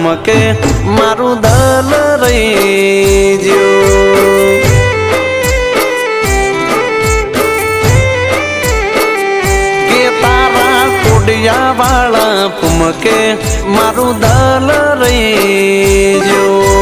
ભમકે મારું દલ રહી જ્યું કે તારા કોડિયા વાળા ભમકે મારું દલ રહી જ્યું